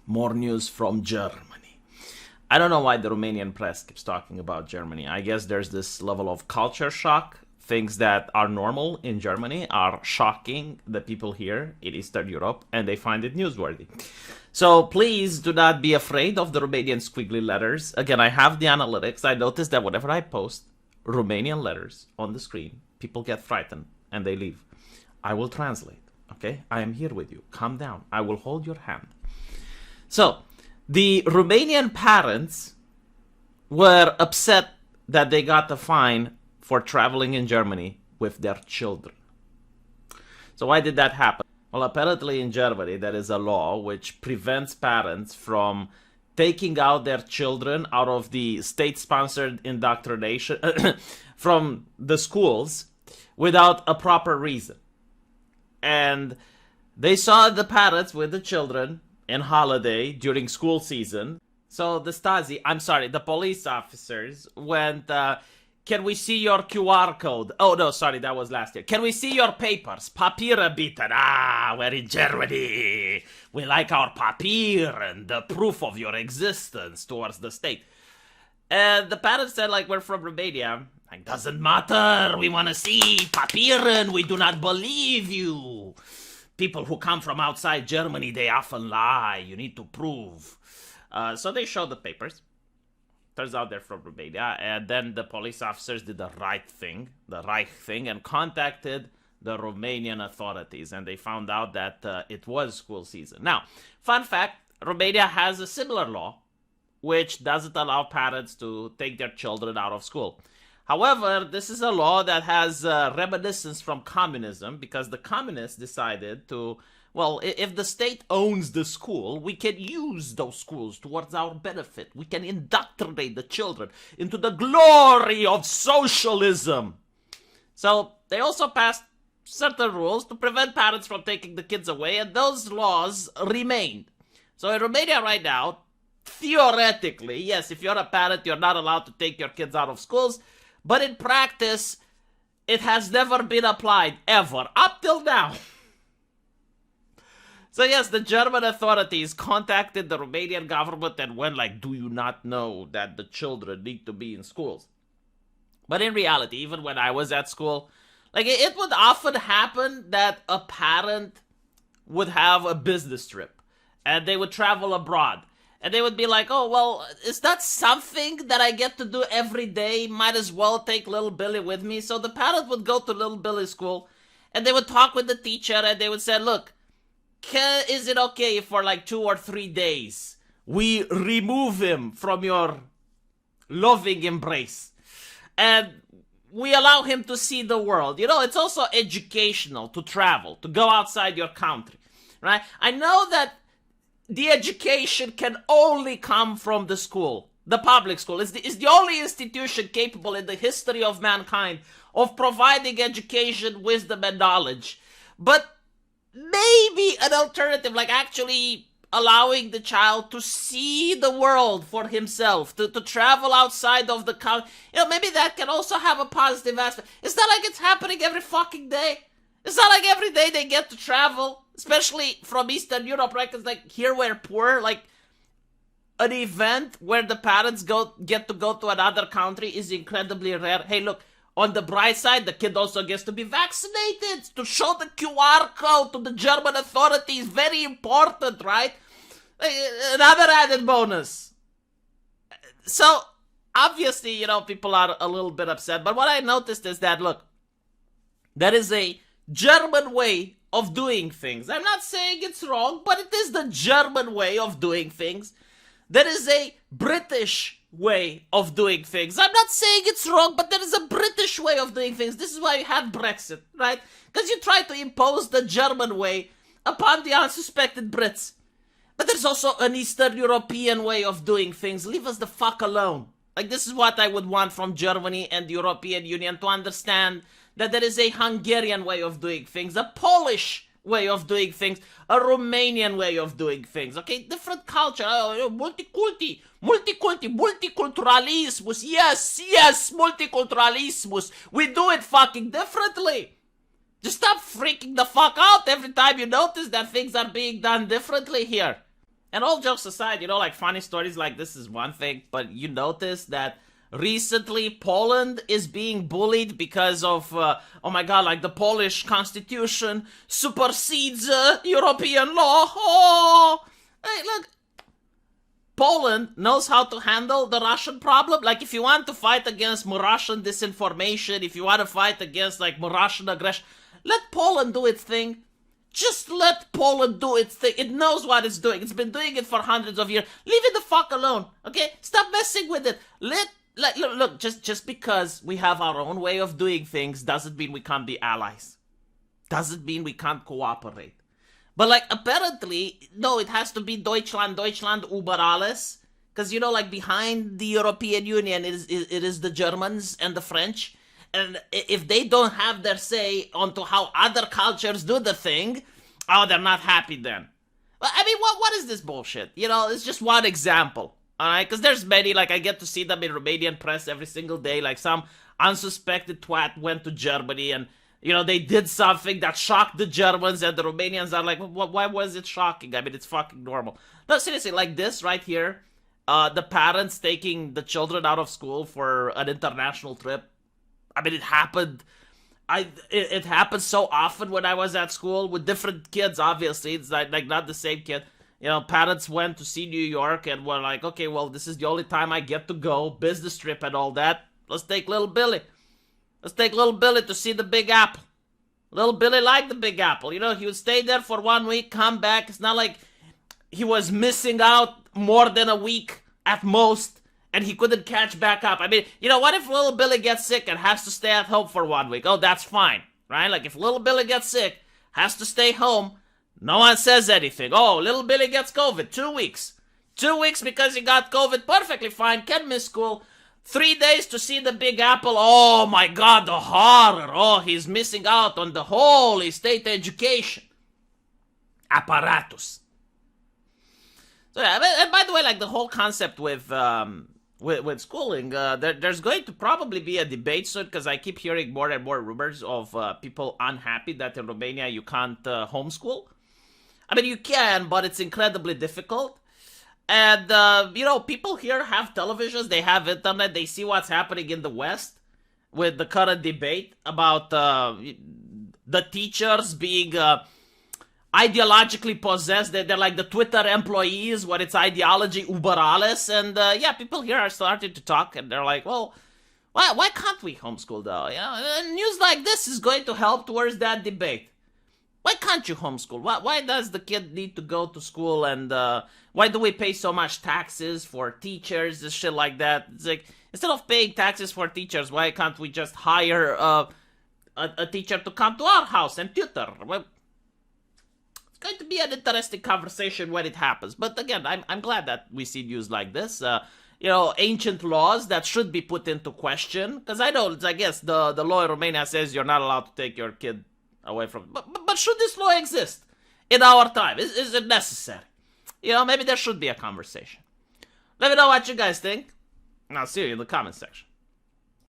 More news from Germany. I don't know why the Romanian press keeps talking about Germany. I guess there's this level of culture shock. Things that are normal in Germany are shocking the people here in Eastern Europe, and they find it newsworthy. So please do not be afraid of the Romanian squiggly letters. Again, I have the analytics. I noticed that whenever I post Romanian letters on the screen, people get frightened and they leave. I will translate, okay? I am here with you. Calm down. I will hold your hand. So, the Romanian parents were upset that they got a fine for traveling in Germany with their children. So why did that happen? Well, apparently in Germany there is a law which prevents parents from taking out their children out of the state-sponsored indoctrination from the schools without a proper reason. And they saw the parents with the children in holiday during school season. So the police officers went, can we see your QR code? Oh, no, sorry, that was last year. Can we see your papers? Papiere bitte. We're in Germany. We like our papier and the proof of your existence towards the state. And the parents said, we're from Romania. Doesn't matter. We want to see papieren. We do not believe you. People who come from outside Germany, they often lie. You need to prove. So they showed the papers. Turns out they're from Romania. And then the police officers did the right thing, and contacted the Romanian authorities. And they found out that it was school season. Now, fun fact, Romania has a similar law, which doesn't allow parents to take their children out of school. However, this is a law that has reminiscence from communism, because the communists decided to, if the state owns the school, we can use those schools towards our benefit. We can indoctrinate the children into the glory of socialism. So they also passed certain rules to prevent parents from taking the kids away, and those laws remained. So in Romania right now, theoretically, yes, if you're a parent, you're not allowed to take your kids out of schools. But in practice, it has never been applied, ever, up till now. So yes, the German authorities contacted the Romanian government and went do you not know that the children need to be in schools? But in reality, even when I was at school, it would often happen that a parent would have a business trip and they would travel abroad. And they would be like, is that something that I get to do every day? Might as well take little Billy with me. So the parent would go to little Billy's school and they would talk with the teacher and they would say, look, is it okay if for 2 or 3 days we remove him from your loving embrace and we allow him to see the world? It's also educational to travel, to go outside your country, right? I know that the education can only come from the school, the public school. It's the only institution capable in the history of mankind of providing education, wisdom, and knowledge. But maybe an alternative, actually allowing the child to see the world for himself, to travel outside of the country. Maybe that can also have a positive aspect. It's not like it's happening every fucking day. It's not like every day they get to travel. Especially from Eastern Europe, right? Because here we're poor, an event where the parents get to go to another country is incredibly rare. Hey, look, on the bright side, the kid also gets to be vaccinated, to show the QR code to the German authorities. Very important, right? Another added bonus. So, obviously, people are a little bit upset. But what I noticed is that, look, there is a German way of doing things. I'm not saying it's wrong, but it is the German way of doing things. There is a British way of doing things. I'm not saying it's wrong, but there is a British way of doing things. This is why you had Brexit, right? Because you try to impose the German way upon the unsuspected Brits. But there's also an Eastern European way of doing things. Leave us the fuck alone. This is what I would want from Germany and the European Union, to understand that there is a Hungarian way of doing things, a Polish way of doing things, a Romanian way of doing things, okay? Different culture, multiculturalismus, yes, multiculturalismus. We do it fucking differently. Just stop freaking the fuck out every time you notice that things are being done differently here. And all jokes aside, like funny stories like this is one thing, but you notice that recently Poland is being bullied because of, oh my god, like the Polish constitution supersedes European law. Oh! Hey, look, Poland knows how to handle the Russian problem. Like, if you want to fight against Russian disinformation, if you want to fight against, like, Russian aggression, let Poland do its thing. Just let Poland do its thing. It knows what it's doing. It's been doing it for hundreds of years. Leave it the fuck alone, okay? Stop messing with it. Look, just because we have our own way of doing things doesn't mean we can't be allies. Doesn't mean we can't cooperate. But, like, apparently, no, it has to be Deutschland über alles. Because, like, behind the European Union, it is the Germans and the French. And if they don't have their say onto how other cultures do the thing, oh, they're not happy then. I mean, what is this bullshit? It's just one example. Alright? Because there's many, like, I get to see them in Romanian press every single day. Like, some unsuspected twat went to Germany and, they did something that shocked the Germans, and the Romanians are like, why was it shocking? I mean, it's fucking normal. No, seriously, like this right here, the parents taking the children out of school for an international trip. I mean, it happened. It happened so often when I was at school with different kids. Obviously, it's like not the same kid. Parents went to see New York and were like, okay, well, this is the only time I get to go, business trip and all that. Let's take little Billy. Let's take little Billy to see the Big Apple. Little Billy liked the Big Apple. He would stay there for 1 week, come back. It's not like he was missing out more than a week at most, and he couldn't catch back up. I mean, what if little Billy gets sick and has to stay at home for 1 week? Oh, that's fine, right? Like, if little Billy gets sick, has to stay home, no one says anything. Oh, little Billy gets COVID, 2 weeks. 2 weeks because he got COVID, perfectly fine, can miss school. 3 days to see the Big Apple. Oh my god, the horror. Oh, he's missing out on the holy state education apparatus. So yeah, and by the way, like the whole concept with schooling, there's going to probably be a debate soon, because I keep hearing more and more rumors of people unhappy that in Romania you can't homeschool. I mean, you can, but it's incredibly difficult. And, people here have televisions, they have internet, they see what's happening in the West with the current debate about the teachers being ideologically possessed. They're like the Twitter employees, where it's ideology über alles. And, people here are starting to talk, and they're like, well, why can't we homeschool, though? And news like this is going to help towards that debate. Why can't you homeschool? Why does the kid need to go to school, and why do we pay so much taxes for teachers and shit like that? It's like, instead of paying taxes for teachers, why can't we just hire a teacher to come to our house and tutor? Well, it's going to be an interesting conversation when it happens. But again, I'm glad that we see news like this. Ancient laws that should be put into question. Because I guess the law in Romania says you're not allowed to take your kid away from, but should this law exist in our time? Is it necessary? Maybe there should be a conversation. Let me know what you guys think, and I'll see you in the comment section.